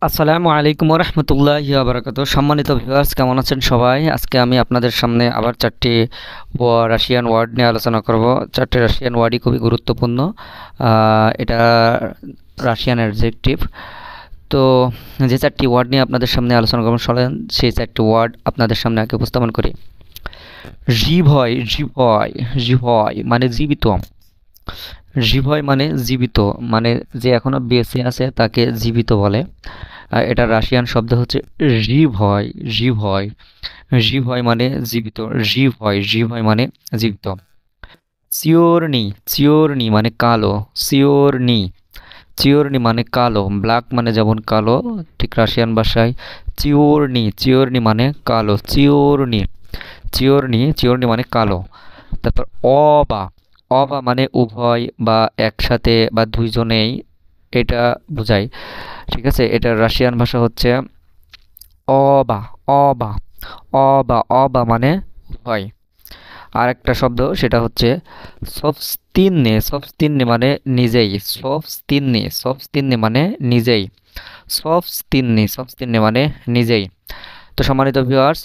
আসসালামু আলাইকুম রহমতুল্লাহি ওয়া বারাকাতুহু। সম্মানিত ভিউয়ার্স, কেমন আছেন সবাই? আজকে আমি আপনাদের সামনে আবার চারটি রাশিয়ান ওয়ার্ড নিয়ে আলোচনা করব। চারটি রাশিয়ান ওয়ার্ডই খুবই গুরুত্বপূর্ণ। এটা রাশিয়ান অ্যাডজেক্টিভ। তো যে চারটি ওয়ার্ড নিয়ে আপনাদের সামনে আলোচনা করব, চলেন সেই চারটি ওয়ার্ড আপনাদের সামনে আগে উপস্থাপন করি। জিভয়, জিভয়, জিভয় মানে জীবিত। জিভয় মানে জীবিত, মানে যে এখনো বেঁচে আছে তাকে জীবিত বলে। এটা রাশিয়ান শব্দ হচ্ছে জিভয়, জিভয়, জিভয় মানে জীবিত, জিভয়, জিভয় মানে জীবিত। চিওরনি, চিওরনি মানে কালো, চিওরনি, চিওরনি মানে কালো, ব্ল্যাক মানে যেমন কালো, ঠিক রাশিয়ান ভাষায় চিওরনি, চিওরনি মানে কালো, চিওরনি, চিওরনি, চিওরনি মানে কালো। তারপর অবা, অবা মানে উভয় বা একসাথে বা দুইজনেই, এটা বোঝায়। ঠিক আছে, এটার রাশিয়ান ভাষা হচ্ছে অবা, অবা, অবা, অবা মানে উভয়। আর একটা শব্দ সেটা হচ্ছে সবস্তিন্নে, সবস্তিন্নে মানে নিজেই, সবস্তিন্নে, সবস্তিন্নে মানে নিজেই, সবস্তিন্নে, সবস্তিন্নে মানে নিজেই। তো সম্মানিত ভিউয়ার্স,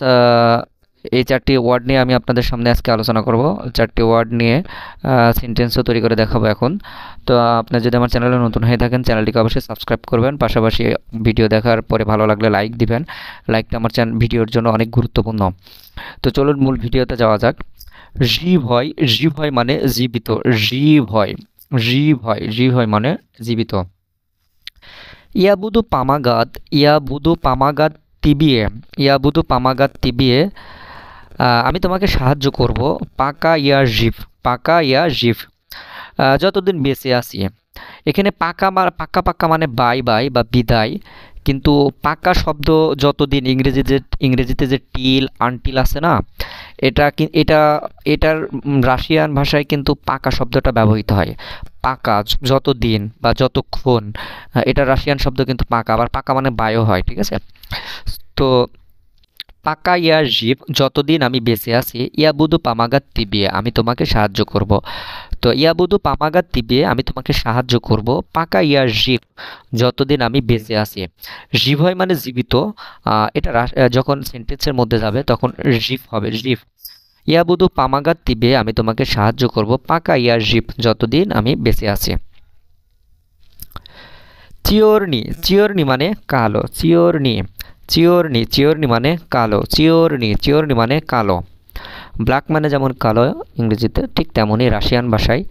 এই চারটি ওয়ার্ড নিয়ে আমি আপনাদের সামনে আজকে আলোচনা করব। চারটি ওয়ার্ড নিয়ে সেন্টেন্সও তৈরি করে দেখাবো এখন। তো আপনি যদি আমার চ্যানেলে নতুন হয়ে থাকেন, চ্যানেলটিকে অবশ্যই সাবস্ক্রাইব করবেন, পাশাপাশি ভিডিও দেখার পরে ভালো লাগলে লাইক দিবেন। লাইকটা আমার ভিডিওর জন্য অনেক গুরুত্বপূর্ণ। তো চলুন মূল ভিডিওতে যাওয়া যাক। জিভয়, জিভয় মানে জীবিত, জিভয়, জিভয়, জিভয় মানে জীবিত। ইয়াবুদু পামাগাদ, ইয়াবুদু পামাগাদ তিবিয়ে, ইয়াবুদু পামাগাদ তিবিয়ে, আমি তোমাকে সাহায্য করব। পাকা ইয়া জিভ, পাকা ইয়া জিভ, যতদিন বেঁচে আছি। এখানে পাকা পাক্কা পাক্কা মানে বাই বাই বা বিদায়, কিন্তু পাকা শব্দ যতদিন, ইংরেজিতে যে টিল আনটিল আছে না, এটা এটার রাশিয়ান ভাষায় কিন্তু পাকা শব্দটা ব্যবহৃত হয়। পাকা যতদিন বা যতক্ষণ, এটা রাশিয়ান শব্দ কিন্তু পাকা, আবার পাকা মানে বায়ও হয়। ঠিক আছে, তো পাকা ইয়া জিভ, যতদিন আমি বেঁচে আছি। ইয়াবুদু পামাগাত তিবিয়ে, আমি তোমাকে সাহায্য করব। তো ইয়াবুদু পামাগাত তিবিয়ে, আমি তোমাকে সাহায্য করব। পাকা ইয়া জিভ, যতদিন আমি বেঁচে আছি। জিভয় মানে জীবিত, এটা যখন সেন্টেন্সের মধ্যে যাবে তখন জিভ হবে, জিভ। ইয়াবুদু পামাগাত তিবিয়ে, আমি তোমাকে সাহায্য করব। পাকা ইয়া জিভ, যতদিন আমি বেঁচে আছি। চিওরনি, চিওরনি মানে কালো, চিওরনি, চিওরনি, চিওরনি মানে কালো, চিওরনি, চিওরনি মানে কালো। ব্ল্যাক মানে যেমন কালো ইংরেজিতে, ঠিক তেমনই রাশিয়ান ভাষায়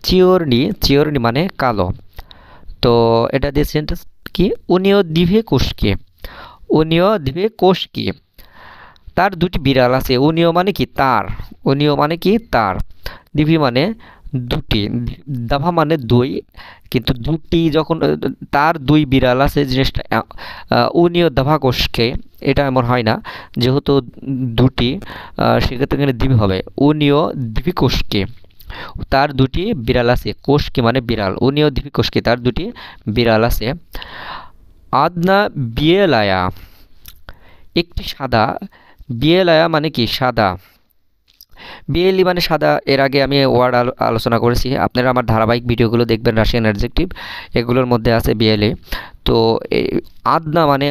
চিওরনি, চিওরনি মানে কালো। তো এটা দিয়ে সেন্টেন্স কি, উনিও দিভে কোষকে, উনিও দিভে কোষকে, তার দুটি বিড়াল আছে। উনিও মানে কি তার, উনিও মানে কি তার, দিভি মানে দুটি, দাভা মানে দুই, কিন্তু দুটি যখন, তার দুই বিড়াল আছে জিনিসটা উনিও দাভা কোষকে, এটা এমন হয় না, যেহেতু দুটি, সেক্ষেত্রে এখানে দিবি হবে। উনিও দিবি কোষকে, তার দুটি বিড়াল আছে। কোষকে মানে বিড়াল, উনিও দিবি কোষকে, তার দুটি বিড়াল আছে। আদনা বিয়েলায়া, একটি সাদা, বিয়েলায়া মানে কি সাদা, বিএলই মানে সাদা। এর আগে আমি ওয়ার্ড আলোচনা করেছি, আপনারা আমার ধারাবাহিক ভিডিওগুলো দেখবেন, রাশিয়ান অ্যাডজেক্টিভ এগুলোর মধ্যে আছে বিএলএ। তো আদনা মানে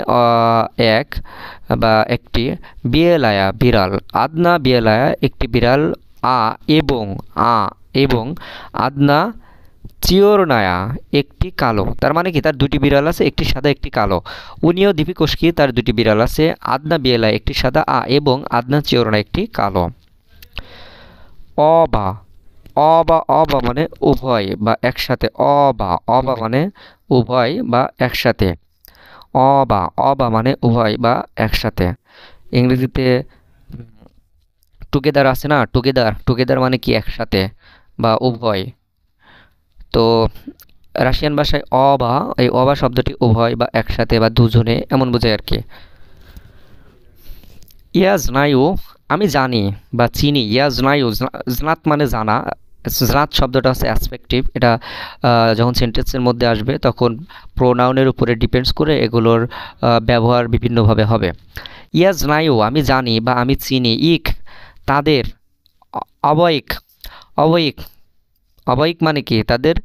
এক বা একটি, বিয়েলায়া বিড়াল, আদনা বিয়েলায়া একটি বিড়াল, আ এবং, আ এবং, আদনা চিওরনায়া একটি কালো। তার মানে কি তার দুটি বিড়াল আছে, একটি সাদা একটি কালো। উনিও দিপিকোস্কি, তার দুটি বিড়াল আছে। আদনা বিয়েলা একটি সাদা, আ এবং, আদনা চিওরনা একটি কালো। অবা, অবা, অবা মানে উভয় বা একসাথে, অবা, অবা মানে উভয় বা একসাথে, অবা, অবা মানে উভয় বা একসাথে। ইংরেজিতে টুগেদার আছে না, টুগেদার, টুগেদার মানে কি একসাথে বা উভয়। তো রাশিয়ান ভাষায় অবা, এই অবা শব্দটি উভয় বা একসাথে বা দুজনে এমন বোঝায় আর কি। ইয়াজনায়ু, আমি জানি বা চিনি। ইয়াজনায়ু, জনাত মানে জানা, জনাত শব্দটা হচ্ছে অ্যাসপেক্টিভ। এটা যখন সেন্টেন্সের মধ্যে আসবে তখন প্রোনাউনের উপরে ডিপেন্ডস করে এগুলোর ব্যবহার বিভিন্নভাবে হবে। ইয়াজনায়ু আমি জানি বা আমি চিনি। ইক তাদের, অবয়িক, অবয়িক, অবয়িক মানে কি তাদের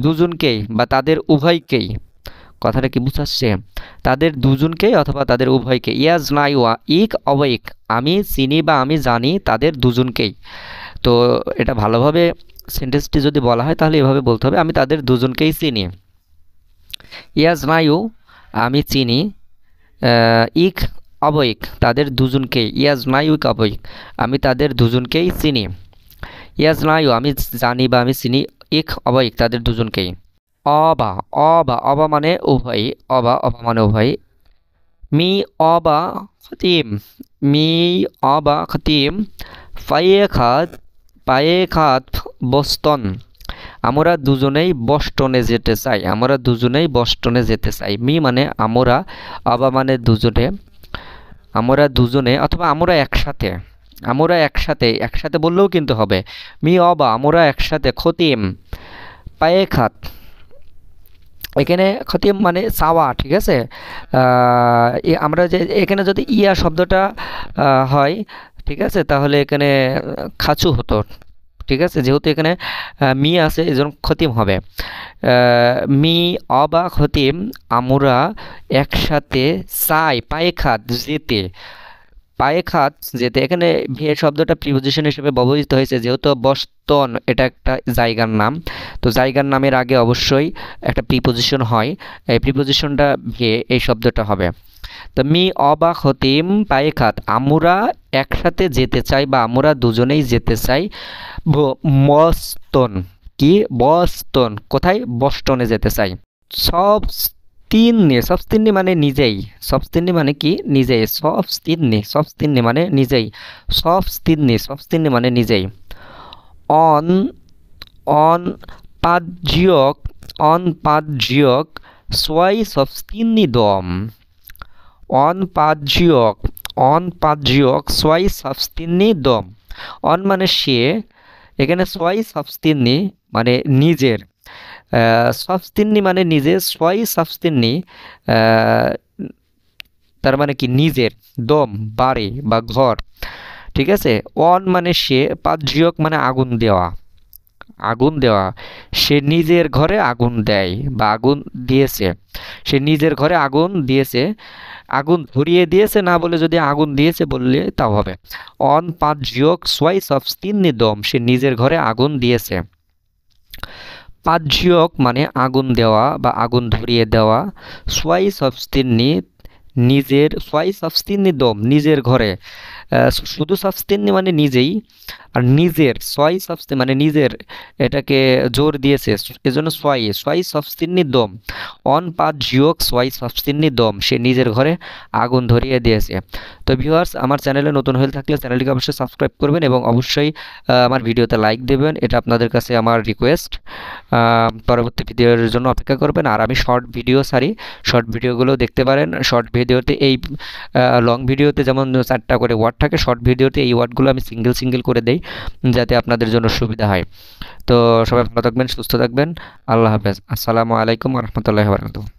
দুজনকেই বা তাদের উভয়কেই। কথাটা কি বুঝাচ্ছে? তাদের দুজনকেই অথবা তাদের উভয়কে। ইয়াজ নাই ওয়া ইক অবৈক, আমি চিনি বা আমি জানি তাদের দুজনকেই। তো এটা ভালোভাবে সেন্টেন্সটি যদি বলা হয় তাহলে এভাবে বলতে হবে, আমি তাদের দুজনকেই চিনি। ইয়াজ নাইউ, আমি চিনি, ইক অবৈক, তাদের দুজনকেই। ইয়াজ নাইউ ইক অবৈক, আমি তাদের দুজনকেই চিনি। ইয়াজ নাইউ, আমি জানি বা আমি চিনি, ইক অবৈক, তাদের দুজনকেই। অবা, অবা, অবা মানে উভয়, অবা, অবা মানে উভয়। মি অবা খতিম, মি অবা খতিম, পায়ে খাত, পায়ে খাত বস্টন, আমরা দুজনেই বস্টনে যেতে চাই, আমরা দুজনেই বস্টনে যেতে চাই। মি মানে আমরা, অবা মানে দুজনে, আমরা দুজনে অথবা আমরা একসাথে, আমরা একসাথে, একসাথে বললেও কিন্তু হবে। মি অবা, আমরা একসাথে, খতিম পায়ে খাত, এখানে খতিম মানে চাওয়া, ঠিক আছে। আমরা যে এখানে যদি ইয়া শব্দটা হয়, ঠিক আছে, তাহলে এখানে খাচু হতো, ঠিক আছে। যেহেতু এখানে মি আছে এই জন্য খতিম হবে। মি অবা খতিম, আমরা একসাথে চাই পায়ে খাত যেতে, পায়ে খাত যেতে। এখানে ভে শব্দটা প্রিপোজিশন হিসেবে ব্যবহৃত হয়েছে, যেহেতু বস্টন এটা একটা জায়গার নাম, তো জায়গার নামের আগে অবশ্যই একটা প্রিপোজিশন হয়, এই প্রিপোজিশনটা ভে এই শব্দটা হবে। তো মি অবা খতিম পায়ে খাত, আমরা একসাথে যেতে চাই বা আমরা দুজনেই যেতে চাই বস্টন, কি বস্টন, কোথায়? বস্টনে যেতে চাই। সব তিন্নি, সবস্তিন্নি মানে নিজেই, সবস্তিন্নি মানে কি? নিজেই। সবস্তিন্নি, সবস্তিন্নি মানে নিজেই, সবস্তিন্নি, সবস্তিন্নি মানে নিজেই। অন, অন পাঁচজিয়ক, অন পাঁচজিয়ক সোয়াই সবস্তিন্নি দম, অন পাঁচজিয়ক, অন পাঁচজিয়ক সোয়াই সবস্তিন্নি দম। অন মানে সে, এখানে সোয়াই সবস্তিন্নি মানে নিজের, সবস্তিন্নি মানে নিজে, সোয়াই সবস্তিন্নি তার মানে কি নিজের, দম বাড়ি বা ঘর, ঠিক আছে। অন মানে সে, পাঁচজিয়ক মানে আগুন দেওয়া, আগুন দেওয়া, সে নিজের ঘরে আগুন দেয় বা আগুন দিয়েছে, সে নিজের ঘরে আগুন দিয়েছে, আগুন ধরিয়ে দিয়েছে না বলে যদি আগুন দিয়েছে বললে তাও হবে। অন পাঁচজিয়ক সোয়াই সবস্তিন্নি দম, সে নিজের ঘরে আগুন দিয়েছে। পাঁচজিয়ক মানে আগুন দেওয়া বা আগুন ধরিয়ে দেওয়া, সোয়াই সবস্তিন্নি নিজের, সোয়াই সবস্তিন্নি দম নিজের ঘরে, শুধু সবস্তিন্নি মানে নিজেই, আর নিজের সোয়াই সবস্তি মানে নিজের, এটাকে জোর দিয়েছে এজন্য সোয়াই, সোয়াই সবস্তিন্নি দম। অন পাঁচজিয়ক সোয়াই সবস্তিন্নি দম, সে নিজের ঘরে আগুন ধরিয়ে দিয়েছে। তো ভিউয়ার্স, আমার চ্যানেলে নতুন হয়ে থাকলে চ্যানেলটিকে অবশ্যই সাবস্ক্রাইব করবেন এবং অবশ্যই আমার ভিডিওতে লাইক দেবেন, এটা আপনাদের কাছে আমার রিকোয়েস্ট। পরবর্তী ভিডিওর জন্য অপেক্ষা করবেন। আর আমি শর্ট ভিডিও ছাড়ি, শর্ট ভিডিওগুলো দেখতে পারেন। শর্ট ভিডিওতে এই লং ভিডিওতে যেমন 4টা করে ওয়ার্ড থাকে, শর্ট ভিডিওতে এই ওয়ার্ডগুলো আমি সিঙ্গেল সিঙ্গেল করে দেই যাতে আপনাদের জন্য সুবিধা হয়। তো সবাই ভালো থাকবেন, সুস্থ থাকবেন, আল্লাহ হাফেজ, আসসালামু আলাইকুম ওয়া রাহমাতুল্লাহি ওয়া বারাকাতুহু।